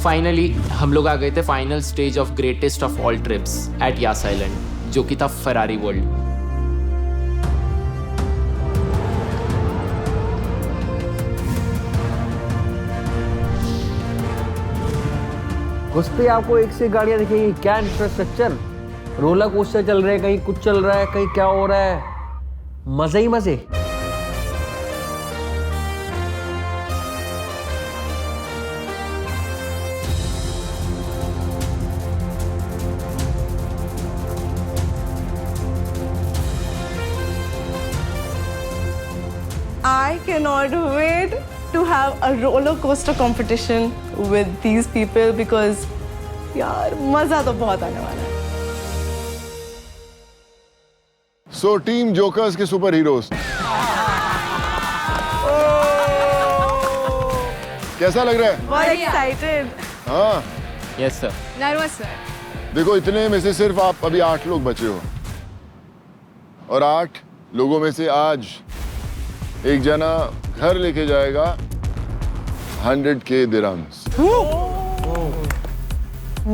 Finally हम लोग आ गए थे final stage of greatest of all trips at Yas Island, जो कि था फरारी वर्ल्ड। उस पे आपको एक से गाड़ियां दिखेंगी, क्या इंफ्रास्ट्रक्चर, रोलर कोस्टर चल रहे हैं, कहीं कुछ चल रहा है, कहीं क्या हो रहा है, मजे ही मजे। I cannot wait to have a roller coaster competition with these people because यार मजा तो बहुत आने वाला है। सो टीम जोकर्स के सुपर हीरोज, कैसा लग रहा है? बहुत एक्साइटेड। हाँ यस सर। Nervous sir. देखो, इतने में से सिर्फ आप अभी 8 लोग बचे हो, और 8 लोगों में से आज एक जना घर लेके जाएगा 100K dirhams।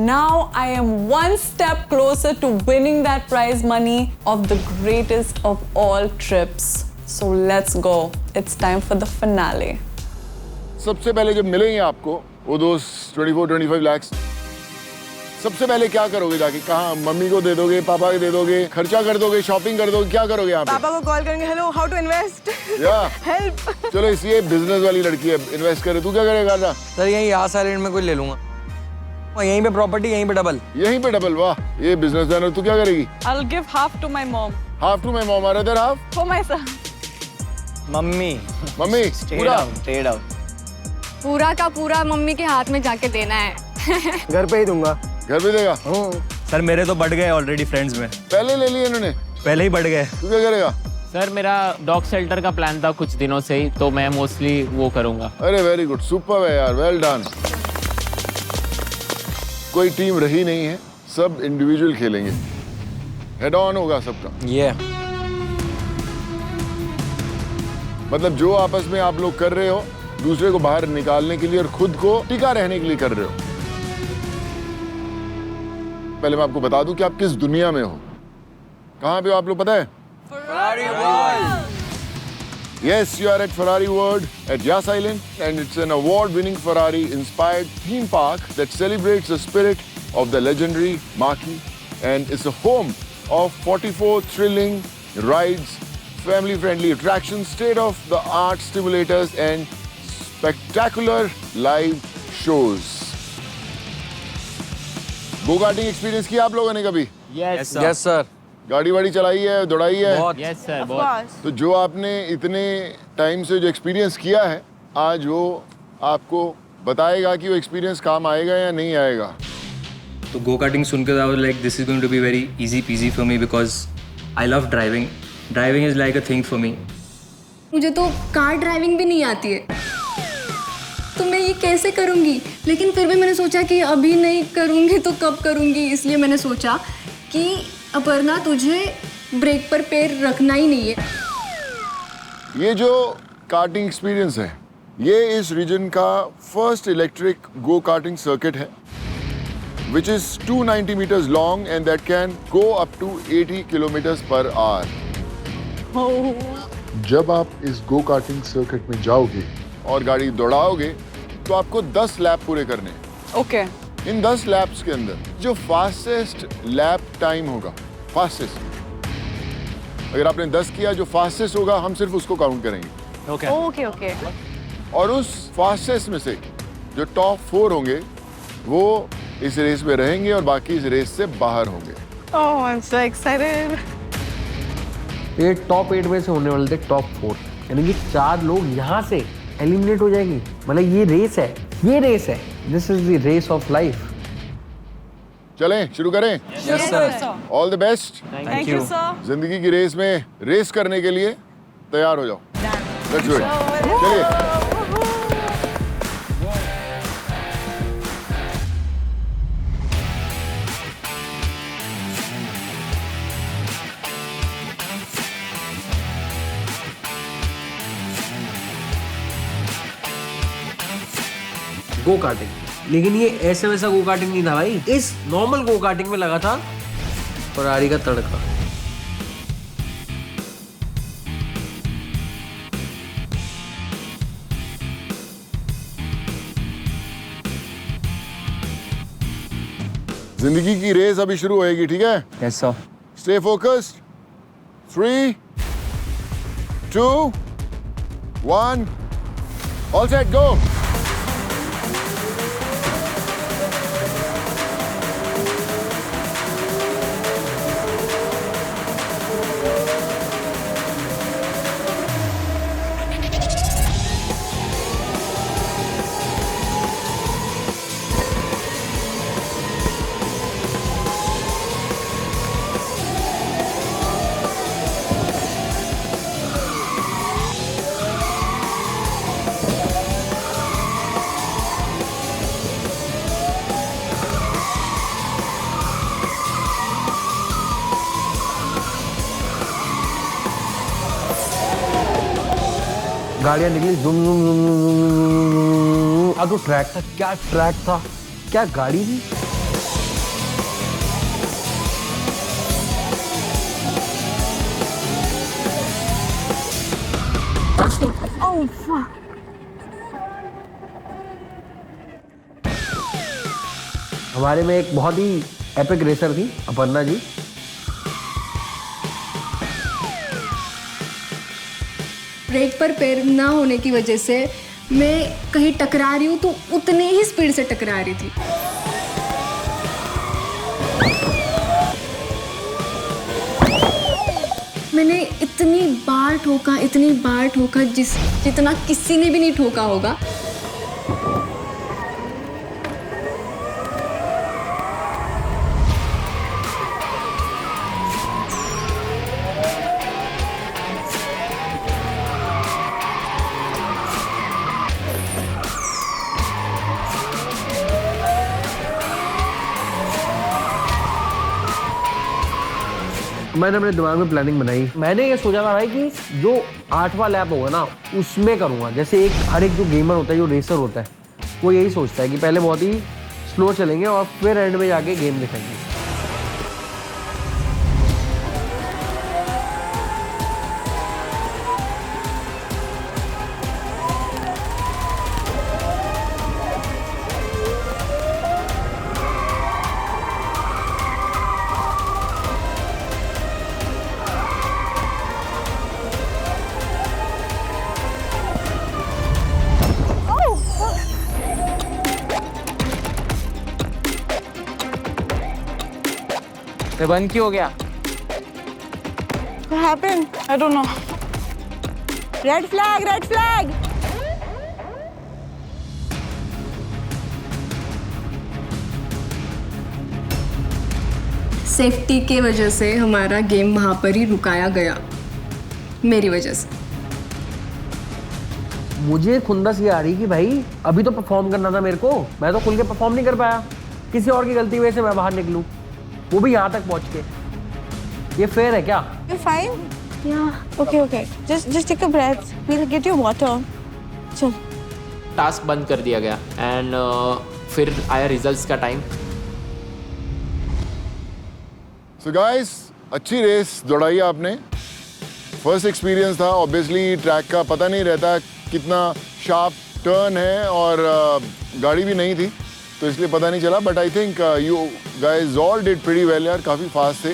Now I am one step closer to winning that prize money of the greatest of all trips. So let's go. It's time for the finale. सबसे पहले जब मिलेंगे आपको वो दोस्त 24-25 lakhs, सबसे पहले क्या करोगे जाके? कहाँ? मम्मी को दे दोगे, पापा को दे दोगे, खर्चा कर दोगे, शॉपिंग कर दोगे, क्या करोगे यहाँ पे? पापा को कॉल करेंगे, हेलो हाउ टू इन्वेस्ट, या हेल्प। चलो, इसलिए बिजनेस वाली लड़की है, इन्वेस्ट करे। तू क्या करेगा? ना सर यहीं यास आइलैंड में कोई ले लूंगा, और यहीं पे प्रॉपर्टी, यहीं पे डबल। यहीं पे डबल? वाह, ये बिजनेसमैन है। तू क्या करेगी? I'll give half to my mom. Half to my mom और other half For my son. Mummy mummy. पूरा स्ट्रेट आउट, पूरा का पूरा मम्मी के हाथ में जाके देना है। घर पे ही दूंगा। घर पे देगा? सर मेरे तो बढ़ गए ऑलरेडी फ्रेंड्स में, पहले ले लिए इन्होंने, पहले ही बढ़ गए। तू क्या करेगा? सर मेरा डॉग शेल्टर का प्लान था कुछ दिनों से ही, तो मैं मोस्टली वो करूंगा। अरे वेरी गुड, सुपर है यार, वेल डन। कोई टीम रही नहीं है, सब इंडिविजुअल खेलेंगे, हेड ऑन होगा सबका। ये मतलब जो आपस में आप लोग कर रहे हो, दूसरे को बाहर निकालने के लिए और खुद को टिका रहने के लिए कर रहे हो। पहले मैं आपको बता दूं कि आप किस दुनिया में हो, कहां पे हो आप लोग, पता है? Ferrari world. Yes, you are at Ferrari World at Yas Island, and it's an award-winning Ferrari-inspired theme park that celebrates the spirit of the legendary marquee, and it's a home of 44 thrilling rides, family-friendly attractions, state-of-the-art simulators, and spectacular live shows. Go karting experience किया आप लोगों ने कभी? Yes yes sir. गाड़ी वाड़ी चलाई है, दौड़ाई है? यस सर, बहुत। तो जो आपने इतने टाइम से जो एक्सपीरियंस किया है, आज वो आपको बताएगा कि वो एक्सपीरियंस काम आएगा या नहीं आएगा। तो गो कार्टिंग सुनकर I was like this is going to be very easy peasy for me because I love driving. Driving is like a thing for me. मुझे तो कार ड्राइविंग भी नहीं आती है, तो मैं ये कैसे करूँगी? लेकिन फिर भी मैंने सोचा कि अभी नहीं करूँगी तो कब करूँगी, इसलिए मैंने सोचा कि अपर्णा तुझे ब्रेक पर पैर रखना ही नहीं है। ये जो कार्टिंग एक्सपीरियंस है, ये इस रीजन का first electric go karting circuit है, which is 290 meters long and that can go up to 80 kilometers per hour. जब आप इस गो कार्टिंग सर्किट में जाओगे और गाड़ी दौड़ाओगे, तो आपको 10 लैप पूरे करने हैं। Okay. इन 10 लैप्स के अंदर जो फास्टेस्ट लैप टाइम होगा, फास्टेस्ट, अगर आपने 10 किया, जो फास्टेस्ट होगा हम सिर्फ उसको काउंट करेंगे। Okay okay. और उस फास्टेस्ट में से जो टॉप 4 होंगे वो इस रेस में रहेंगे और बाकी इस रेस से बाहर होंगे। ओह आई एम सो एक्साइटेड। ये टॉप 8 में से होने वाले थे टॉप 4, यानी कि 4 लोग यहाँ से एलिमिनेट हो जाएंगे। मतलब ये रेस है, ये रेस है, this is the race of life. चलें, शुरू करें। Yes, sir. All the best. Thank you, sir. जिंदगी की रेस में रेस करने के लिए तैयार हो जाओ। Let's do it. चलिए। गो कार्टिंग लेकिन ये ऐसे वैसा गो कार्टिंग नहीं था भाई, इस नॉर्मल गो कार्टिंग में लगा था फरारी का तड़का। जिंदगी की रेस अभी शुरू होएगी, ठीक है? Yes, sir. Stay focused. 3, 2, 1. All set, go. गाड़ियां निकली, जुम जुम जुम जुम जुम। तो ट्रैक था, क्या ट्रैक था, क्या गाड़ी थी। हमारे में एक बहुत ही एपिक रेसर थी, अपर्णा जी। ब्रेक पर पैर ना होने की वजह से मैं कहीं टकरा रही हूँ तो उतनी ही स्पीड से टकरा रही थी। मैंने इतनी बार ठोका जितना किसी ने भी नहीं ठोका होगा। मैंने अपने दिमाग में प्लानिंग बनाई। मैंने ये सोचा था भाई कि जो 8वां लैप होगा ना उसमें करूँगा। जैसे हर एक जो गेमर होता है, जो रेसर होता है, वो यही सोचता है कि पहले बहुत ही स्लो चलेंगे और फिर एंड में जाके गेम दिखाएंगे। ये बंद क्यों हो गया? What happened? I don't know. Red flag, red flag. Safety के वजह से हमारा गेम वहाँ पर ही रुकाया गया, मेरी वजह से। मुझे खुंदस ये आ रही कि भाई अभी तो परफॉर्म करना था मेरे को, मैं तो खुल के परफॉर्म नहीं कर पाया। किसी और की गलती वजह से मैं बाहर निकलूं, वो भी यहाँ तक पहुँच के। ये फेयर है क्या? You fine? Yeah. Okay. Just take a breath. We'll get you water. चल। टास्क बंद कर दिया गया एंड फिर आया रिजल्ट्स का टाइम। So guys, अच्छी रेस दौड़ाई आपने। फर्स्ट एक्सपीरियंस था, ऑब्वियसली ट्रैक का पता नहीं रहता कितना शार्प टर्न है और गाड़ी भी नहीं थी तो इसलिए पता नहीं चला। But I think you guys all did pretty well यार, काफ़ी फास्ट थे।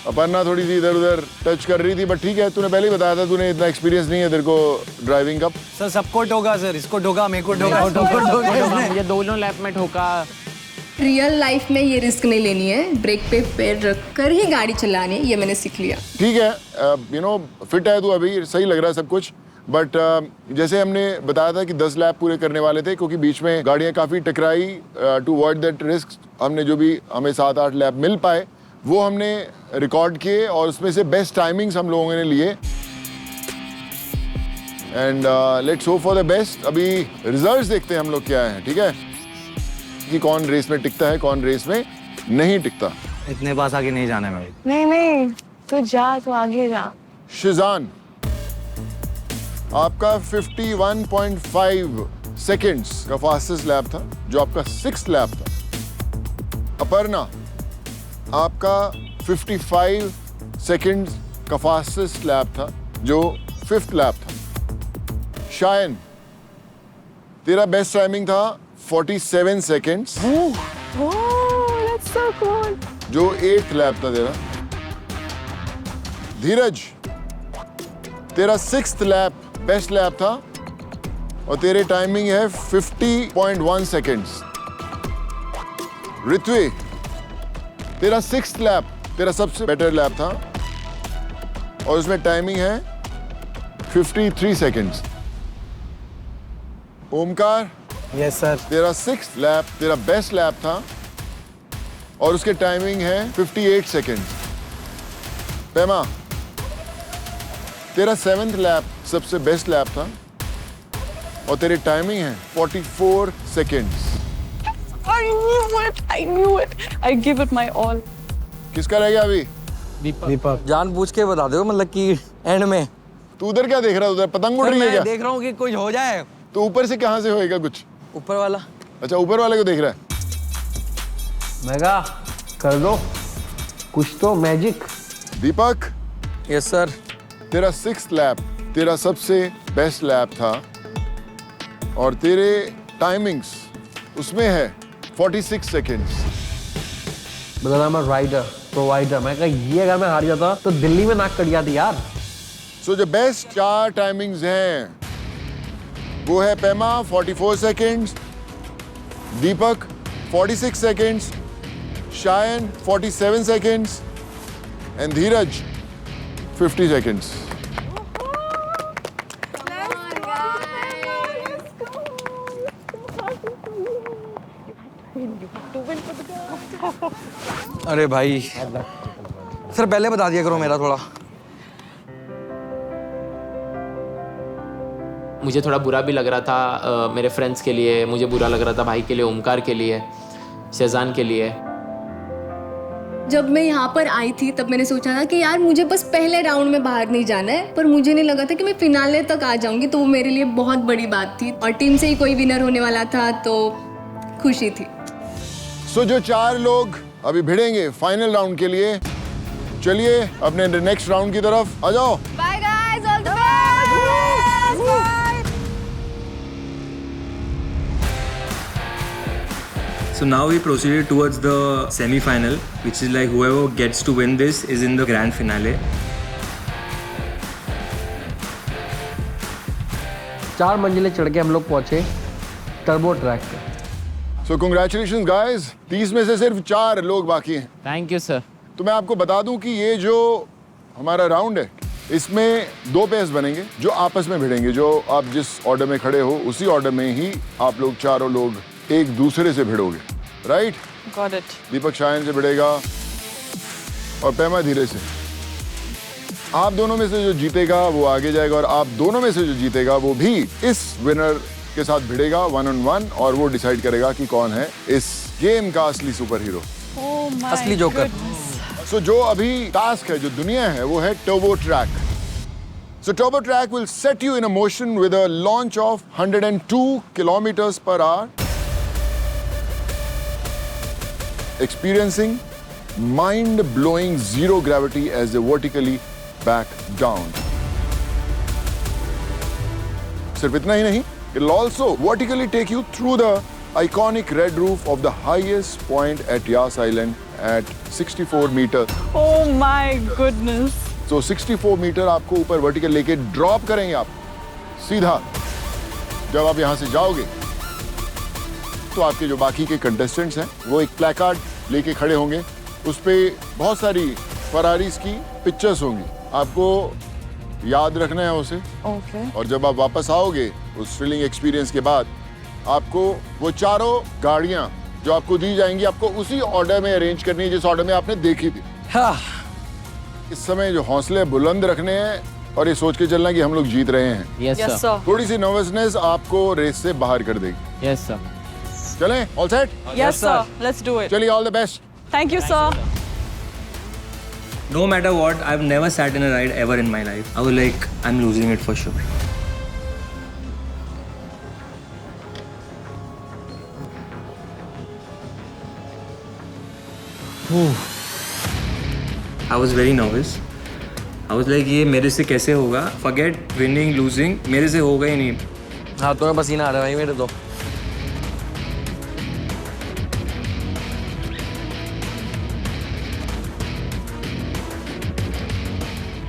अपर्णा थोड़ी सी इधर उधर टच कर रही थी बट ठीक है, तूने पहले ही बताया था तूने इतना एक्सपीरियंस नहीं है तेरे को ड्राइविंग का। सर सबको ठोका सर, इसको ठोका, मेरे को ठोका, मुझे दोनों लैप में ठोका। रियल लाइफ में ये रिस्क नहीं लेनी है, ब्रेक पे पैर रख कर ही गाड़ी चलानी है, ये मैंने सीख लिया। ठीक है, यू नो फिट है तू अभी, सही लग रहा है सब कुछ। बट जैसे हमने बताया था कि 10 लैप पूरे करने वाले थे क्योंकि बीच में गाड़ियां काफ़ी टकराई। टू अवॉइड दैट रिस्क हमने जो भी हमें 7-8 लैप मिल पाए वो हमने रिकॉर्ड किए और उसमें से बेस्ट टाइमिंग्स हम लोगों ने लिए। And let's hope for the best. अभी रिजल्ट्स देखते हैं हम लोग क्या हैं, ठीक है, कि कौन रेस में टिकता है कौन रेस में नहीं टिकता। इतने पास आगे नहीं जाना है भाई। नहीं, तू जा, तू आगे जा। शिजान, आपका 51.5 सेकेंड्स का फास्टेस्ट लैप था, जो आपका 6th लैप था। अपर्णा, आपका 55 सेकेंड्स का फास्टेस्ट लैप था, जो 5th लैप था। शायन, तेरा बेस्ट टाइमिंग था 47 सेकेंड्स, that's so cool. जो 8th लैप था तेरा। धीरज, तेरा 6th लैप बेस्ट लैप था और तेरे टाइमिंग है 50.1 सेकेंड्स। ऋत्वी, तेरा 6th लैप तेरा सबसे बेटर लैप था और उसमें टाइमिंग है 53 सेकेंड्स। Omkar, yes sir. तेरा 6th लैप तेरा बेस्ट लैप था और उसके टाइमिंग है 58 सेकेंड्स। पेमा, तेरा 7th लैप सबसे बेस्ट लैप था और तेरी टाइमिंग है 44 seconds. I knew it. I knew it. I give it my all. किसका रह गया अभी? दीपक जानबूझ के बता दो, मतलब कि एंड में। तू उधर क्या देख रहा है? उधर पतंग उड़ रही है मैं क्या? देख रहा हूँ कि कुछ हो जाए। तो ऊपर से कहाँ से होएगा कुछ? ऊपर वाला। अच्छा, ऊपर वाले को देख रहा है। मेगा कर दो कुछ तो मैजिक। दीपक, यस सर। तेरा 6th लैप तेरा सबसे बेस्ट लैप था और तेरे टाइमिंग्स उसमें है 46 सेकेंड्स। बता मैं राइडर प्रोवाइडर, मैं कहा ये अगर मैं हार जाता तो दिल्ली में नाक कट जाती यार। सो जो बेस्ट 4 टाइमिंग्स हैं वो है Pema 44 seconds, Deepak 46 seconds, Shayan 47 seconds and Dheeraj 50 seconds. अरे भाई सर पहले बता दिया करो मेरा थोड़ा। मुझे थोड़ा बुरा भी लग रहा था मेरे फ्रेंड्स के लिए, मुझे बुरा लग रहा था भाई के लिए, ओमकार के लिए, शेजान के लिए। जब मैं यहाँ पर आई थी तब मैंने सोचा था कि यार मुझे बस पहले राउंड में बाहर नहीं जाना है, पर मुझे नहीं लगा था कि मैं फिनाले तक आ जाऊंगी, तो वो मेरे लिए बहुत बड़ी बात थी और टीम से ही कोई विनर होने वाला था, तो खुशी थी। सो जो 4 लोग अभी भिड़ेंगे फाइनल राउंड के लिए, चलिए अपने नेक्स्ट राउंड की तरफ आ जाओ। Bye guys, all the best. So now we proceeded towards the semi-final, which is like whoever gets to win this is in the grand finale. 4 मंजिलें चढ़ के हम लोग पहुंचे टर्बो ट्रैक पे। सो कंग्रेचुलेशंस गाइस, 30 में से सिर्फ 4 लोग बाकी हैं। Thank you sir. तो मैं आपको बता दूं कि ये जो हमारा राउंड है इसमें 2 पेयर्स बनेंगे जो आपस में भिड़ेंगे। जो आप जिस ऑर्डर में खड़े हो उसी ऑर्डर में ही आप लोग चारों लोग एक दूसरे से भिड़ोगे, राइट? Got it. दीपक शायन से भिड़ेगा और पेमा धीरे से। आप दोनों में से जो जीतेगा वो आगे जाएगा और आप दोनों में से जो जीतेगा वो भी इस विनर के साथ भिड़ेगा 1-on-1 और वो डिसाइड करेगा कि कौन है इस गेम का असली सुपर हीरो, Oh my असली जोकर। goodness. सो जो अभी टास्क है, जो दुनिया है, वो है turbo track. So turbo track will set you in a motion with a launch of 102 kilometers per hour, experiencing mind-blowing zero gravity as they vertically back down. सिर्फ इतना ही नहीं, it'll also vertically take you through the iconic red roof of the highest point at Yas Island at 64 meters. Oh my goodness. So 64 metre आपको ऊपर vertical लेके drop करेंगे आप सीधा। जब आप यहाँ से जाओगे तो आपके जो बाकी के कंटेस्टेंट्स हैं वो एक प्लेकार्ड लेके खड़े होंगे, उस पे बहुत सारी फरारीज की पिक्चर्स होंगी, आपको याद रखना है उसे। Okay. और जब आप वापस आओगे उस थ्रिलिंग एक्सपीरियंस के बाद, आपको वो चारों गाड़ियाँ जो आपको दी जाएंगी आपको उसी ऑर्डर में अरेंज करनी है जिस ऑर्डर में आपने देखी थी। हाँ। इस समय जो हौसले बुलंद रखने हैं और ये सोच के चलना कि हम लोग जीत रहे हैं। Yes Yes, sir. sir. थोड़ी सी नर्वसनेस आपको रेस से बाहर कर देगी। Yes sir. चलें, all set? Yes, sir. Let's do it. चलिए, all the best. Thank you, sir. No matter what, I've never sat in a ride ever in my life. I was like, I'm losing it for sure. I was very nervous. I was like ये मेरे से कैसे होगा? Forget winning, losing, मेरे से होगा ही नहीं. हाथों में पसीना आ रहा है भाई मेरे तो.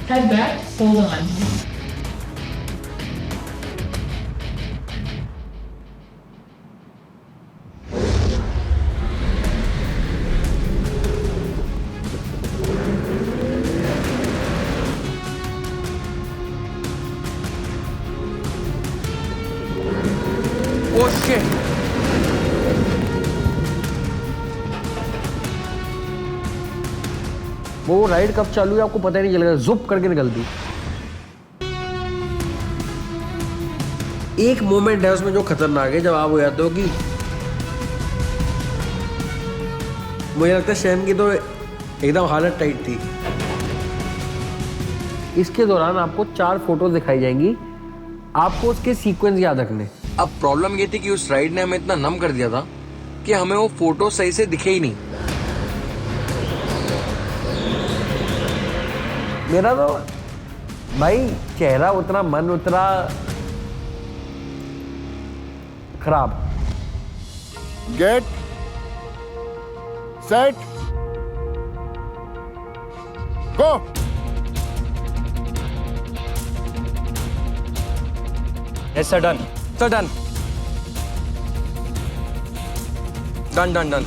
Head back, hold on. Oh shit. वो राइड कब चालू है आपको पता ही नहीं चलेगा, जुप करके निकल दी. एक मोमेंट है उसमें जो खतरनाक है, जब आप हो जाते हो कि मुझे लगता है शैम की तो एकदम हालत टाइट थी. इसके दौरान आपको 4 फोटोज दिखाई जाएंगी, आपको उसके सीक्वेंस याद रखने. अब प्रॉब्लम ये थी कि उस राइड ने हमें इतना नम कर दिया था कि हमें वो फोटो सही से दिखे ही नहीं. मेरा तो भाई चेहरा उतना, मन उतना खराब. Get set go. Yes sir, done. Sir, done. Done.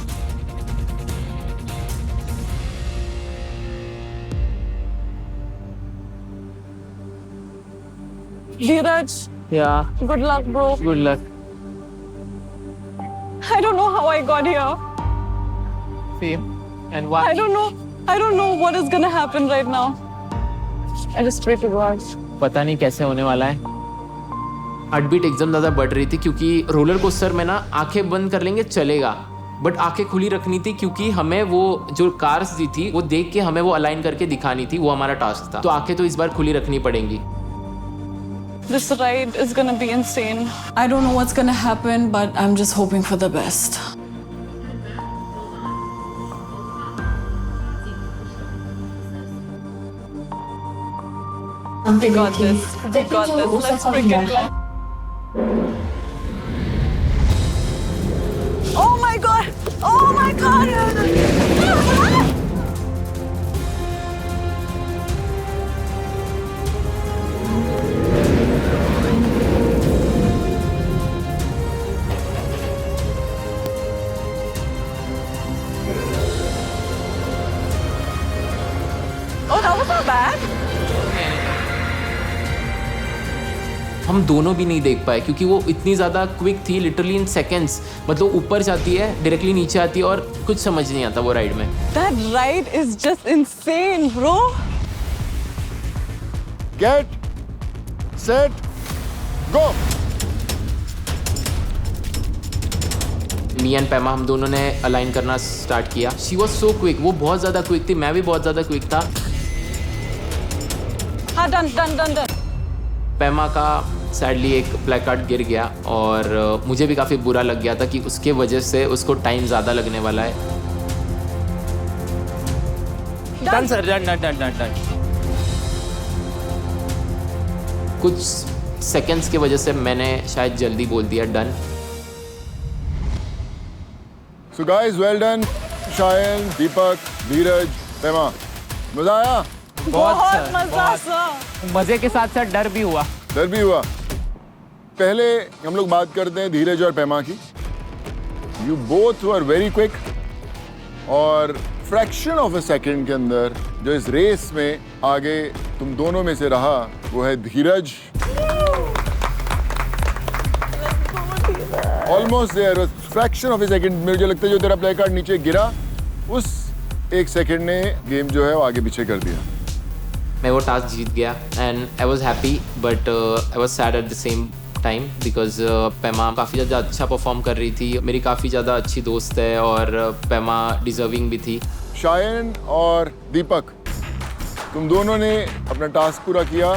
Dheeraj, Yeah, good luck, bro. good luck. I don't know how I got here. Same. And why? I don't know what is gonna happen right now. I just pray to God. पता नहीं कैसे होने वाला है. Heart beat एकदम ज़्यादा बढ़ रही थी क्योंकि रोलर कोस्टर में ना आंखें बंद कर लेंगे चलेगा, बट आंखें खुली रखनी थी क्योंकि हमें वो जो कार्स दी थी वो देख के हमें वो अलाइन करके दिखानी थी, वो हमारा टास्क था. तो आंखें तो इस बार खुली रखनी पड़ेंगी. This ride is gonna be insane. I don't know what's gonna happen, but I'm just hoping for the best. We got this. We got this. Let's freaking go. Oh my god! Oh my god! Oh, that was not bad. हम दोनों भी नहीं देख पाए क्योंकि वो इतनी ज़्यादा क्विक थी, लिटरली इन सेकेंड्स. मतलब ऊपर जाती है, डायरेक्टली नीचे आती है और कुछ समझ नहीं आता वो राइड में. That ride is just insane, bro. Get set go. Me and Paima हम दोनों ने अलाइन करना स्टार्ट किया. शी वॉज सो क्विक, वो बहुत ज़्यादा क्विक थी, मैं भी बहुत ज़्यादा क्विक था. हाँ, done. पैमा का सैडली एक ब्लैक कार्ड गिर गया और मुझे भी काफ़ी बुरा लग गया था कि उसके वजह से उसको टाइम ज़्यादा लगने वाला है. Done sir, done. कुछ सेकंड्स की वजह से मैंने शायद जल्दी बोल दिया done. So guys, well done. Shayan, Deepak, Dheeraj, Pema. मजा आया? बहुत मजा सा. मज़े के साथ साथ डर भी हुआ. डर भी हुआ. पहले हम लोग बात करते हैं धीरज और पैमा की. You both were very quick और फ्रैक्शन ऑफ अ सेकंड के अंदर जो इस रेस में आगे तुम दोनों में से रहा वो है Dheeraj. Almost there, fraction of a second. मुझे लगता है जो तेरा प्ले कार्ड नीचे गिरा उस एक सेकंड ने गेम जो है वो आगे पीछे कर दिया. मैं वो टास्क जीत गया and I was happy but I was sad at the same time because Paima काफ़ी ज़्यादा अच्छा परफॉर्म कर रही थी. मेरी काफ़ी ज़्यादा अच्छी दोस्त है और पैमा डिजर्विंग भी थी. शायन और दीपक, तुम दोनों ने अपना टास्क पूरा किया,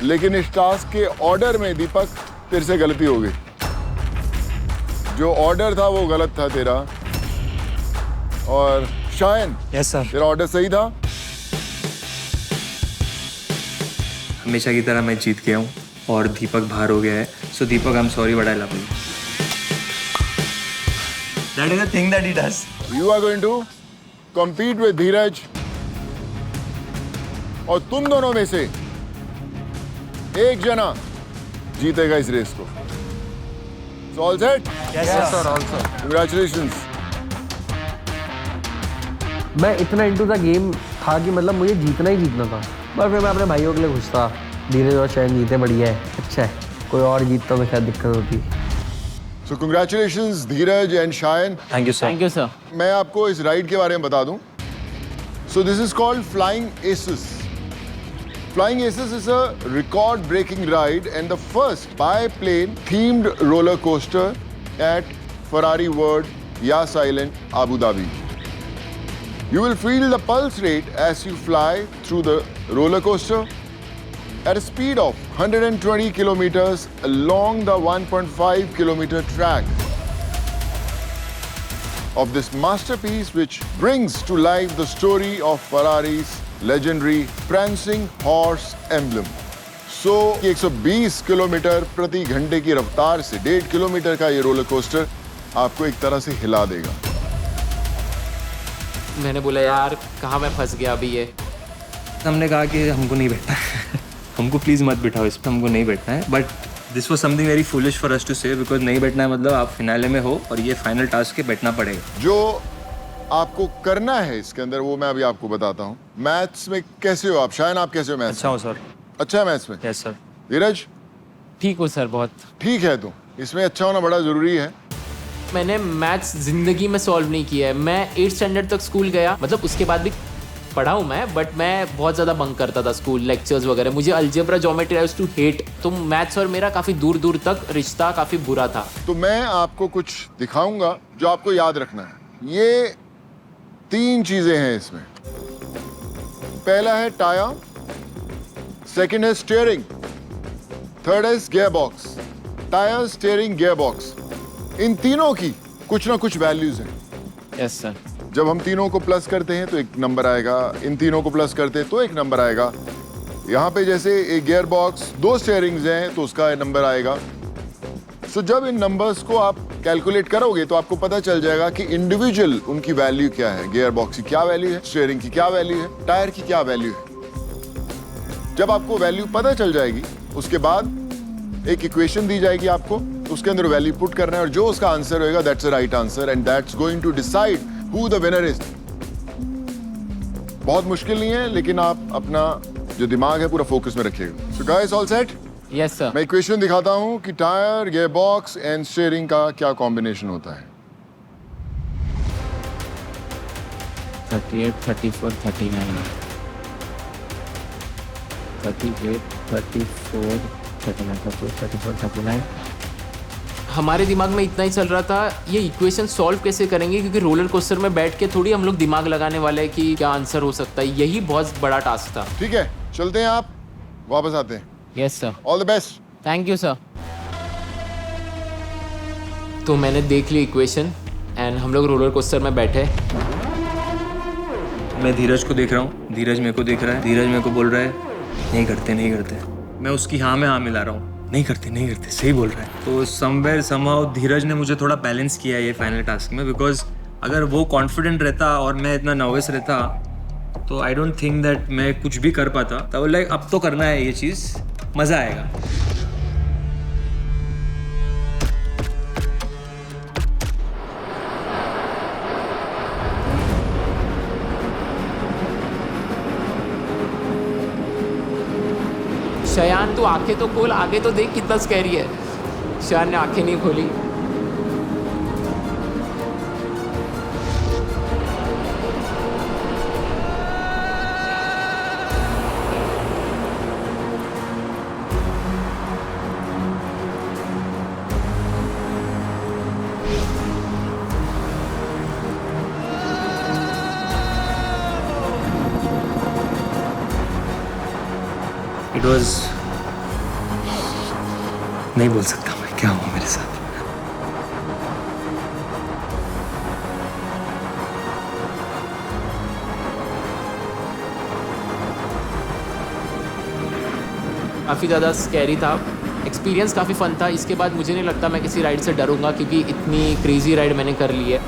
लेकिन इस टास्क के ऑर्डर में दीपक तेरे से गलती हो गई. जो ऑर्डर था वो गलत था तेरा और शायन, यस सर। तेरा ऑर्डर सही था? हमेशा की तरह मैं जीत गया हूँ और दीपक बाहर हो गया है. So Deepak, I am sorry but I love you. That is the thing that he does. You are going to compete with धीरज और तुम दोनों में से एक जना जीतेगा इस रेस को. So all set? Yes sir. also. Congratulations. मैं इतना इंटू द गेम था कि मतलब मुझे जीतना ही जीतना था, पर फिर मैं अपने भाइयों के लिए खुश था. धीरज और शायन जीते, बढ़िया है, अच्छा है. कोई और जीतता तो शायद दिक्कत होती. So congratulations Dheeraj and Shayan. Thank you sir. Thank you sir. मैं आपको इस राइड के बारे में बता दूं. So this is called Flying Aces. Flying Aces is a record-breaking ride and the first biplane themed roller coaster at Ferrari World Yas Island, Abu Dhabi. You will feel the pulse rate as you fly through the roller coaster at a speed of 120 kilometers along the 1.5 kilometer track of this masterpiece, which brings to life the story of Ferrari's legendary prancing horse emblem. So 120 kilometre प्रति घंटे की रफ्तार से 1.5 kilometre का ये roller coaster आपको एक तरह से हिला देगा. मैंने बोला यार कहाँ मैं फंस गया अभी ये. हमने कहा कि हमको नहीं बैठना है. हमको प्लीज़ मत बिठाओ इस पर, हमको नहीं बैठना है. But this was something very foolish for us to say, because नहीं बैठना है मतलब आप फिनाले में हो और ये फाइनल टास्क के बैठना पड़ेगा. जो आपको करना है इसके अंदर वो मैं अभी आपको बताता हूँ. मैथ्स में कैसे हो आप? शायन, आप कैसे हो मैथ्स? अच्छा हूँ सर. अच्छा है मैथ्स में? Yes sir. धीरज, ठीक हो सर बहुत. ठीक है. तो इसमें अच्छा होना बड़ा जरूरी है. मैंने मैथ्स जिंदगी में सॉल्व नहीं किया है. मैं 8th स्टैंडर्ड तक स्कूल गया, मतलब उसके बाद भी पढ़ा हूँ मैं, बट मैं बहुत ज़्यादा बंक करता था स्कूल लेक्चर्स वगैरह. मुझे algebra, geometry I used to hate. तो मैथ्स और मेरा काफ़ी दूर दूर तक रिश्ता काफ़ी बुरा था. तो मैं आपको कुछ दिखाऊंगा जो आपको याद रखना है. ये 3 चीजें हैं इसमें. पहला है टायर, सेकंड है स्टीयरिंग, थर्ड है gear box. Tyre, steering, gear box, इन तीनों की कुछ ना कुछ वैल्यूज हैं. Yes sir. जब हम तीनों को प्लस करते हैं तो एक नंबर आएगा, इन तीनों को प्लस करते हैं तो एक नंबर आएगा. यहाँ पे जैसे एक गियर बॉक्स, 2 स्टीयरिंग्स हैं तो उसका नंबर आएगा. सो जब इन नंबर्स को आप कैलकुलेट करोगे तो आपको पता चल जाएगा कि इंडिविजुअल उनकी वैल्यू क्या है. गियर बॉक्स की क्या वैल्यू है, स्टीयरिंग की क्या वैल्यू है, टायर की क्या वैल्यू है. जब आपको वैल्यू पता चल जाएगी उसके बाद एक इक्वेशन दी जाएगी आपको, उसके अंदर वैल्यू पुट करना है और जो उसका आंसर होगा that's the right answer and that's going to decide who the winner is. बहुत मुश्किल नहीं है, लेकिन आप अपना जो दिमाग है पूरा फोकस में रखिएगा. So guys, all set? Yes sir. मैं इक्वेशन दिखाता हूं कि tyre, gear box and steering का क्या कॉम्बिनेशन होता है. 38, 34, 39, 38, 34, 39, 34, 39. हमारे दिमाग में इतना ही चल रहा था ये इक्वेशन सॉल्व कैसे करेंगे, क्योंकि रोलर कोस्टर में बैठ के थोड़ी हम लोग दिमाग लगाने वाले हैं कि क्या आंसर हो सकता है. यही बहुत बड़ा टास्क था. ठीक है, चलते हैं, आप वापस आते हैं. Yes sir. All the best. Thank you sir. तो मैंने देख ली इक्वेशन एंड हम लोग रोलर कोस्टर में बैठे. मैं धीरज को देख रहा हूँ, धीरज मेरे को देख रहा है. धीरज मेरे को बोल रहा है नहीं करते नहीं करते. मैं उसकी हाँ में हाँ मिला रहा हूँ, नहीं करते सही बोल रहा है. तो समवेयर समहाउ धीरज ने मुझे थोड़ा बैलेंस किया ये फाइनल टास्क में, बिकॉज अगर वो कॉन्फिडेंट रहता और मैं इतना नर्वस रहता तो आई डोंट थिंक दैट मैं कुछ भी कर पाता. तो लाइक अब तो करना है ये चीज़, मज़ा आएगा. शयान तू आंखें तो खोल, आगे तो देख कितना स्कैरी है. शयान ने आंखें नहीं खोली. इट वॉज, नहीं बोल सकता मैं क्या हुआ मेरे साथ. काफ़ी ज़्यादा स्कैरी था। एक्सपीरियंस काफ़ी फन था। इसके बाद मुझे नहीं लगता मैं किसी राइड से डरूंगा क्योंकि इतनी क्रेजी राइड मैंने कर ली है।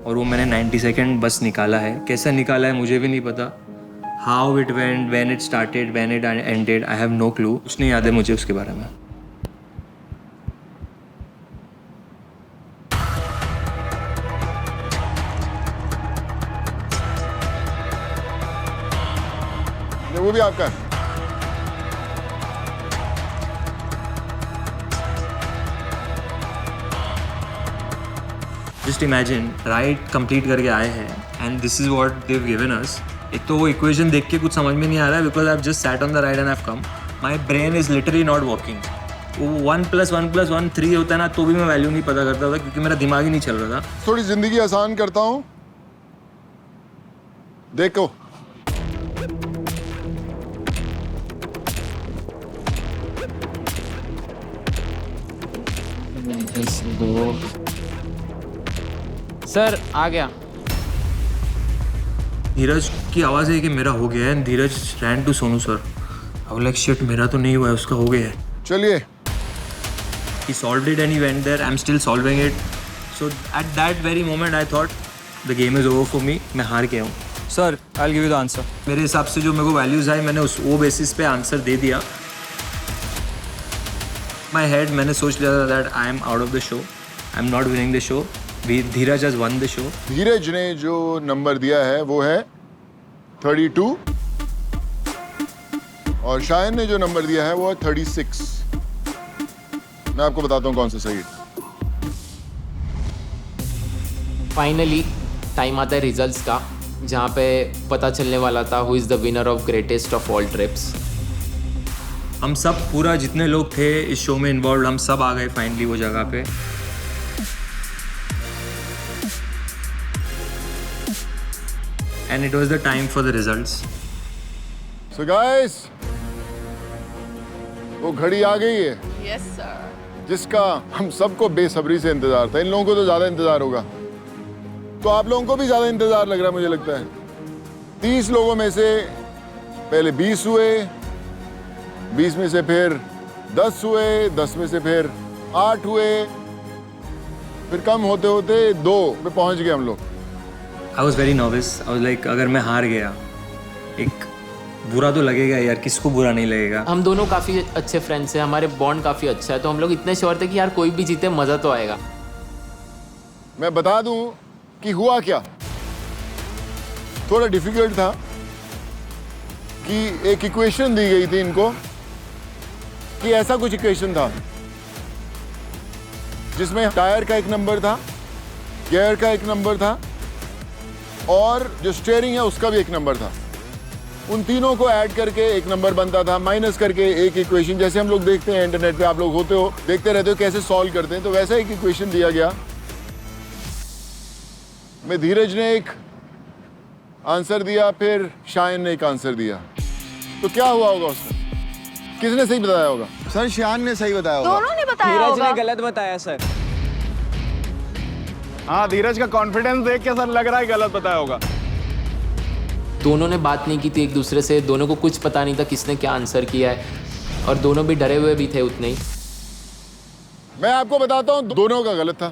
और वो मैंने 90 सेकेंड बस निकाला है। कैसा निकाला है मुझे भी नहीं पता। How it went, when it started, when it ended, I have no clue. कुछ नहीं याद है मुझे उसके बारे में। वो भी आपका है। जस्ट इमेजिन, राइड कंप्लीट करके आए हैं and this is what they have given us. एक तो वो इक्वेशन देख के कुछ समझ में नहीं आ रहा है because I have just sat on the ride and I have come. My brain is literally not working. वो 1 + 1 + 1 3 होता है ना, तो भी मैं वैल्यू नहीं पता करता था क्योंकि मेरा दिमाग ही नहीं चल रहा था। थोड़ी जिंदगी आसान करता हूँ, देखो। सर आ गया। धीरज की आवाज़ है कि मेरा हो गया है। Dheeraj ran to Sonu sir. I was like shit, मेरा तो नहीं हुआ है, उसका हो गया है। चलिए। He solved it and he went there. I'm still solving it. So at that very moment I thought the game is over for me. मैं हार गया हूँ। Sir I'll give you the answer. मेरे हिसाब से जो मेरे को वैल्यूज आई मैंने वो बेसिस पे आंसर दे दिया। My head मैंने सोच लिया था that I am out of the show. I'm not winning the show. Dheeraj has won the show. धीरज ने जो नंबर दिया है वो है 32 और शायन ने जो नंबर दिया है वो है 36। मैं आपको बताता हूँ कौन सा सही है। फाइनली टाइम आता है रिजल्ट्स का, जहाँ पे पता चलने वाला था who is the winner of greatest of all trips. हम सब पूरा जितने लोग थे इस शो में इन्वॉल्व, हम सब आ गए फाइनली वो जगह पे। And it was the time for the results. So guys, वो घड़ी आ गई है। Yes, sir. जिसका हम सबको बेसब्री से इंतजार था। इन लोगों को तो ज्यादा इंतजार होगा, तो आप लोगों को भी ज्यादा इंतजार लग रहा है मुझे लगता है। 30 लोगों में से पहले 20 हुए, 20 में से फिर 10 हुए, 10 में से फिर 8 हुए, फिर कम होते होते 2 पे पहुंच गए हम लोग। I was very nervous. I was like अगर मैं हार गया, एक बुरा तो लगेगा यार, किसको बुरा नहीं लगेगा। हम दोनों काफ़ी अच्छे फ्रेंड्स हैं, हमारे बॉन्ड काफ़ी अच्छा है, तो हम लोग इतने श्योर थे कि यार कोई भी जीते मज़ा तो आएगा। मैं बता दूं कि हुआ क्या। थोड़ा डिफिकल्ट था कि एक इक्वेशन दी गई थी इनको, कि ऐसा कुछ इक्वेशन था जिसमें टायर का एक नंबर था, गियर का एक नंबर था और जो स्टीयरिंग है उसका भी एक नंबर था। उन तीनों को ऐड करके एक नंबर बनता था, माइनस करके एक इक्वेशन, जैसे हम लोग देखते हैं इंटरनेट पे, आप लोग होते हो देखते रहते हो कैसे सॉल्व करते हैं, तो वैसा एक इक्वेशन दिया गया। मैं धीरज ने एक आंसर दिया, फिर शायन ने एक आंसर दिया, तो क्या हुआ होगा उसमें? किसने सही बताया होगा? सर शान ने सही बताया होगा। दोनों ने बताया धीरज होगा। ने गलत बताया सर। हाँ, धीरज का कॉन्फिडेंस देख के सर लग रहा है गलत बताया होगा। दोनों ने बात नहीं की थी एक दूसरे से, दोनों को कुछ पता नहीं था किसने क्या आंसर किया है, और दोनों भी डरे हुए भी थे उतने ही। मैं आपको बताता हूँ दोनों का गलत था।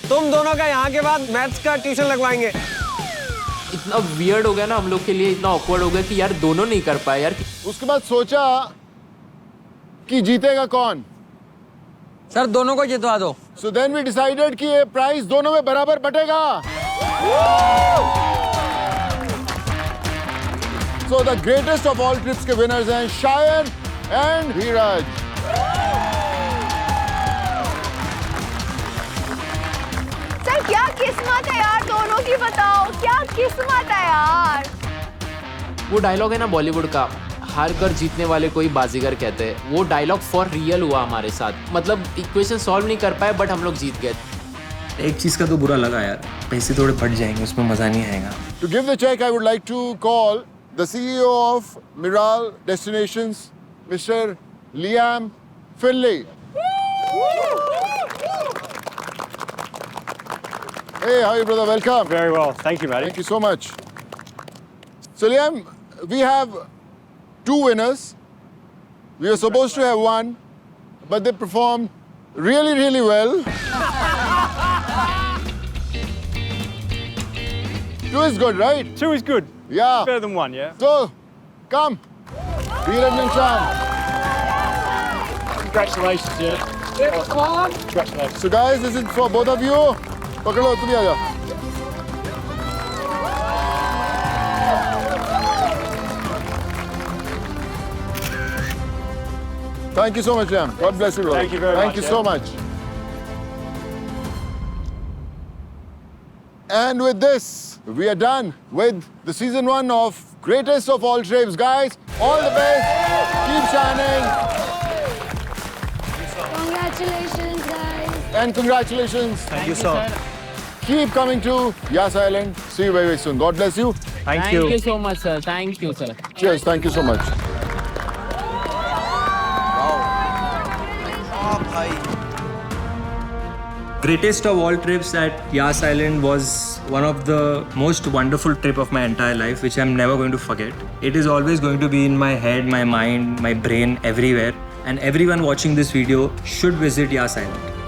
तुम दोनों का यहाँ के बाद मैथ्स का ट्यूशन लगवाएंगे। इतना वियर्ड हो गया ना हम लोग के लिए, इतना ऑकवर्ड हो गया कि यार दोनों नहीं कर पाए यार। उसके बाद सोचा कि जीतेगा कौन। सर दोनों को जितवा दो। So then we decided कि ये प्राइस दोनों में बराबर बटेगा। So the greatest of all trips के winners हैं शायन and धीरज। सर क्या किस्मत है यार दोनों की, बताओ क्या किस्मत है यार। वो डायलॉग है ना बॉलीवुड का, हार कर जीतने वाले को ही बाजीगर कहते हैं, वो डायलॉग फॉर रियल हुआ हमारे साथ। मतलब इक्वेशन सॉल्व नहीं कर पाए बट हम लोग जीत गए। एक चीज़ का तो बुरा लगा यार, पैसे थोड़े बढ़ जाएंगे, उसमें मज़ा नहीं आएगा। To give the check, I would like to call the CEO of Miral Destinations, Mr. Liam Finley. Hey, how are you, brother? Welcome. Very well. Thank you, Matty. Thank you so much. So, Liam, we have 2 winners. We were supposed to have 1, but they performed really, really well. 2 is good, right? 2 is good. Yeah. Better than 1, yeah? So, come. Dheeraj and Shyam. Congratulations, yeah. Congratulations. So, guys, this is for both of you. Pakalo, tu bhi aa ja. Thank you so much, Liam. God bless you, brother. Thank you very Thank much, you yeah. so much. And with this, we are done with the season 1 of Greatest of All Trips. Guys, all the best. Keep shining. Congratulations, guys. And congratulations. Thank you, sir. Keep coming to Yas Island. See you very, very soon. God bless you. Thank you. Thank you so much, sir. Thank you, sir. Cheers. Thank you so much. Greatest of all trips at Yas Island was one of the most wonderful trip of my entire life, which I'm never going to forget. It is always going to be in my head, my mind, my brain, everywhere. And everyone watching this video should visit Yas Island.